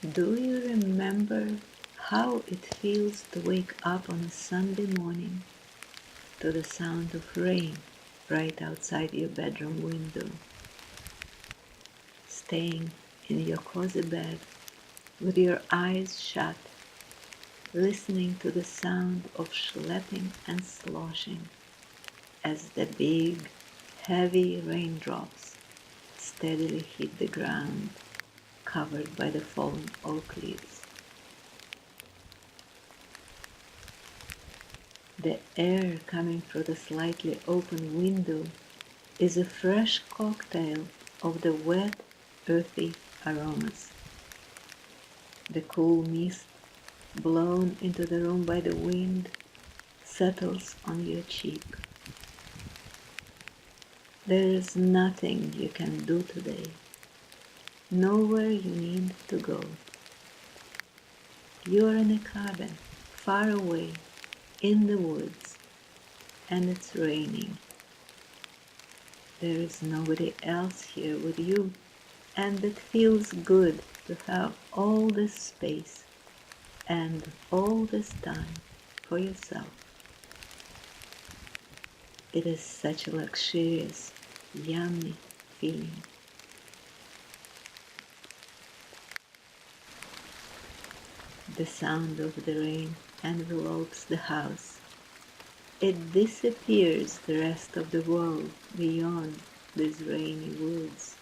Do you remember how it feels to wake up on a Sunday morning to the sound of rain right outside your bedroom window, staying in your cozy bed with your eyes shut, listening to the sound of schlepping and sloshing as the big, heavy raindrops steadily hit the ground covered by the fallen oak leaves. The air coming through the slightly open window is a fresh cocktail of the wet, earthy aromas. The cool mist blown into the room by the wind settles on your cheek. There is nothing you can do today, nowhere you need to go. You are in a cabin, far away, in the woods, and it's raining. There is nobody else here with you, and it feels good to have all this space and all this time for yourself. It is such a luxurious, yummy feeling. The sound of the rain envelopes the house. It disappears the rest of the world beyond these rainy woods.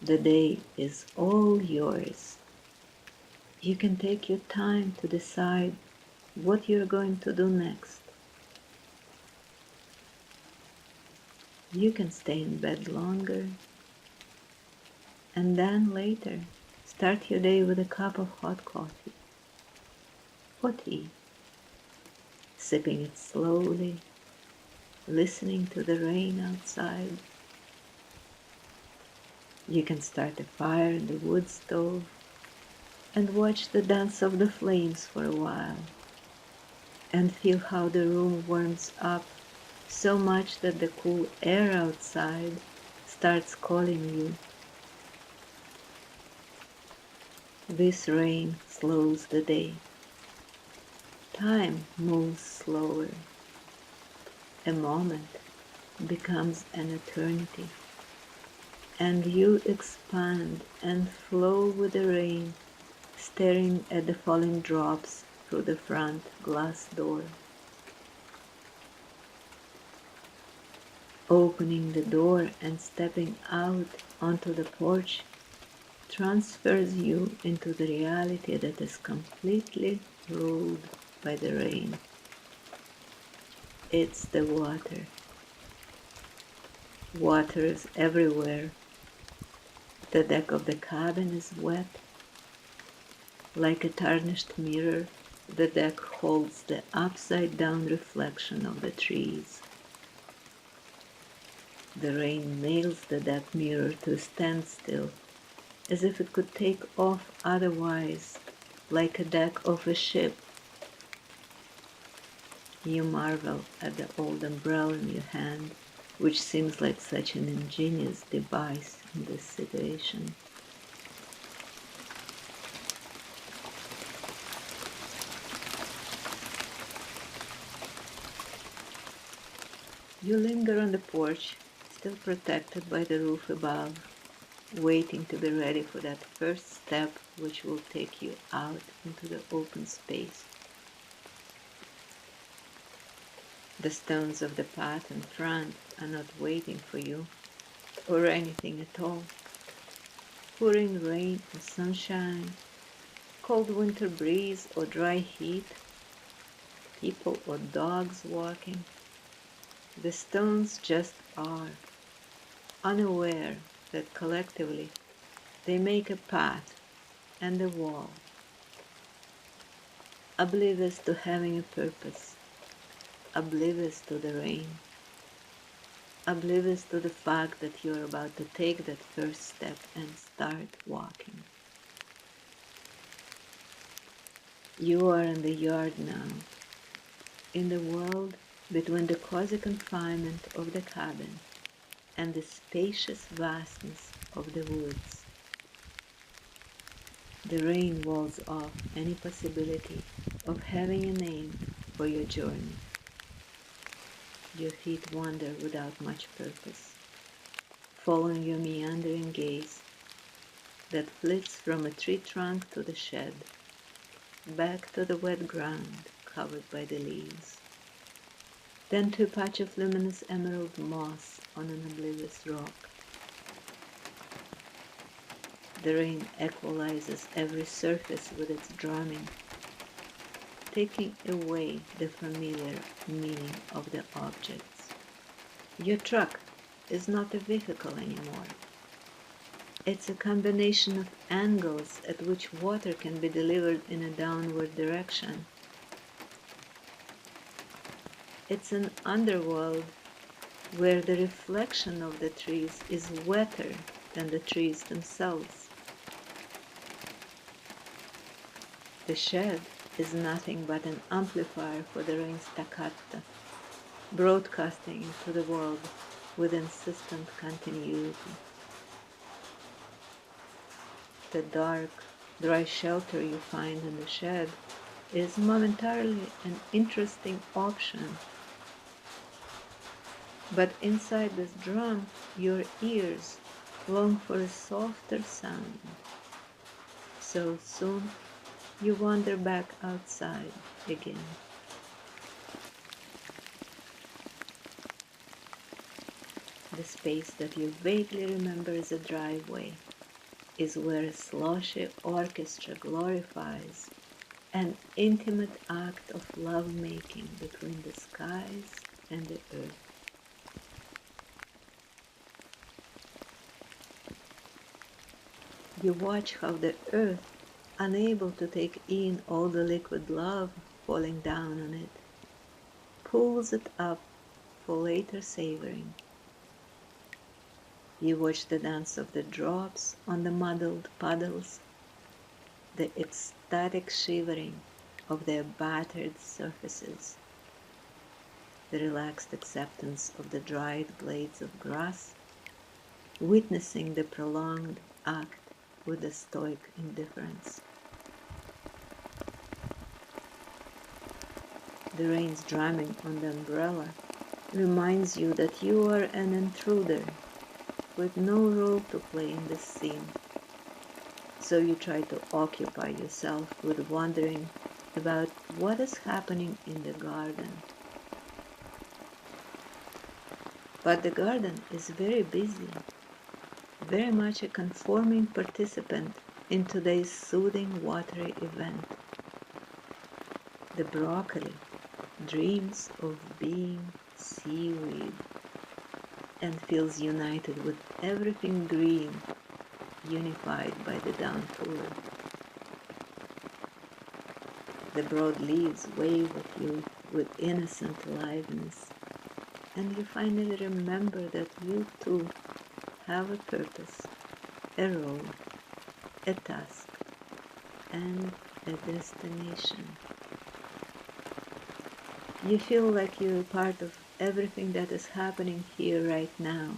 The day is all yours. You can take your time to decide what you're going to do next. You can stay in bed longer, and then later start your day with a cup of hot coffee or tea, sipping it slowly, listening to the rain outside. You can start a fire in the wood stove and watch the dance of the flames for a while, and feel how the room warms up so much that the cool air outside starts calling you. This rain slows the day. Time moves slower. A moment becomes an eternity, and you expand and flow with the rain, staring at the falling drops through the front glass door. Opening the door and stepping out onto the porch transfers you into the reality that is completely ruled by the rain. It's the water. Water is everywhere. The deck of the cabin is wet. Like a tarnished mirror, the deck holds the upside-down reflection of the trees. The rain nails the deck mirror to a standstill, as if it could take off otherwise, like a deck of a ship. You marvel at the old umbrella in your hand, which seems like such an ingenious device in this situation. You linger on the porch, still protected by the roof above, waiting to be ready for that first step which will take you out into the open space. The stones of the path in front are not waiting for you, or anything at all. Pouring rain or sunshine, cold winter breeze or dry heat, people or dogs walking. The stones just are, unaware that collectively they make a path and a wall, oblivious to having a purpose, oblivious to the rain, oblivious to the fact that you're about to take that first step and start walking. You are in the yard now, in the world between the cozy confinement of the cabin and the spacious vastness of the woods. The rain walls off any possibility of having a name for your journey. Your feet wander without much purpose, following your meandering gaze that flits from a tree trunk to the shed, back to the wet ground covered by the leaves, then to a patch of luminous emerald moss on an oblivious rock. The rain equalizes every surface with its drumming, taking away the familiar meaning of the objects. Your truck is not a vehicle anymore. It's a combination of angles at which water can be delivered in a downward direction. It's an underworld where the reflection of the trees is wetter than the trees themselves. The shed is nothing but an amplifier for the rain's staccato, broadcasting into the world with insistent continuity. The dark, dry shelter you find in the shed is momentarily an interesting option. But inside this drum, your ears long for a softer sound. So soon you wander back outside again. The space that you vaguely remember as a driveway is where a sloshy orchestra glorifies an intimate act of love-making between the skies and the earth. You watch how the earth, unable to take in all the liquid love falling down on it, pulls it up for later savoring. You watch the dance of the drops on the muddled puddles, the ecstatic shivering of their battered surfaces, the relaxed acceptance of the dried blades of grass, witnessing the prolonged act with a stoic indifference. The rain's drumming on the umbrella reminds you that you are an intruder with no role to play in this scene. So you try to occupy yourself with wondering about what is happening in the garden. But the garden is very busy, very much a conforming participant in today's soothing watery event. The broccoli dreams of being seaweed and feels united with everything green, unified by the downpour. The broad leaves wave at you with innocent aliveness, and you finally remember that you too have a purpose, a role, a task, and a destination. You feel like you're part of everything that is happening here right now,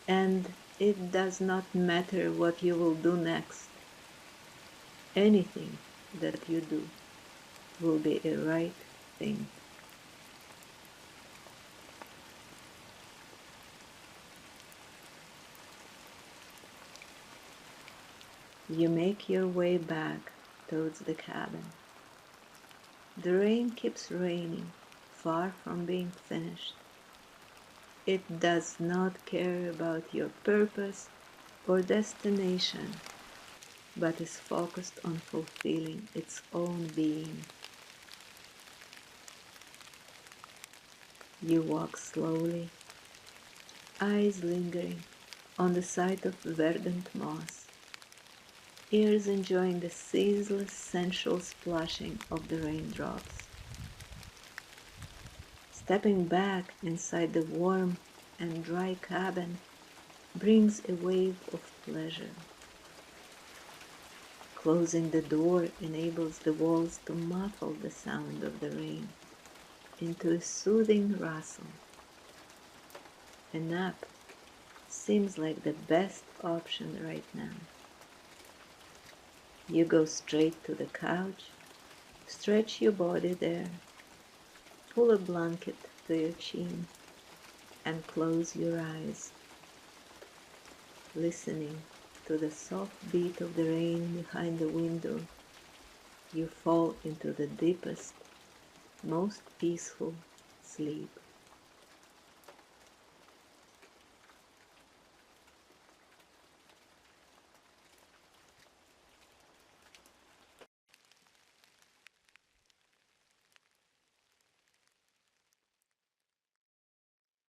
and it does not matter what you will do next. Anything that you do will be a right thing. You make your way back towards the cabin. The rain keeps raining, far from being finished. It does not care about your purpose or destination, but is focused on fulfilling its own being. You walk slowly, eyes lingering on the sight of verdant moss, ears enjoying the ceaseless sensual splashing of the raindrops. Stepping back inside the warm and dry cabin brings a wave of pleasure. Closing the door enables the walls to muffle the sound of the rain into a soothing rustle. A nap seems like the best option right now. You go straight to the couch, stretch your body there, pull a blanket to your chin, and close your eyes, listening to the soft beat of the rain behind the window. You fall into the deepest, most peaceful sleep.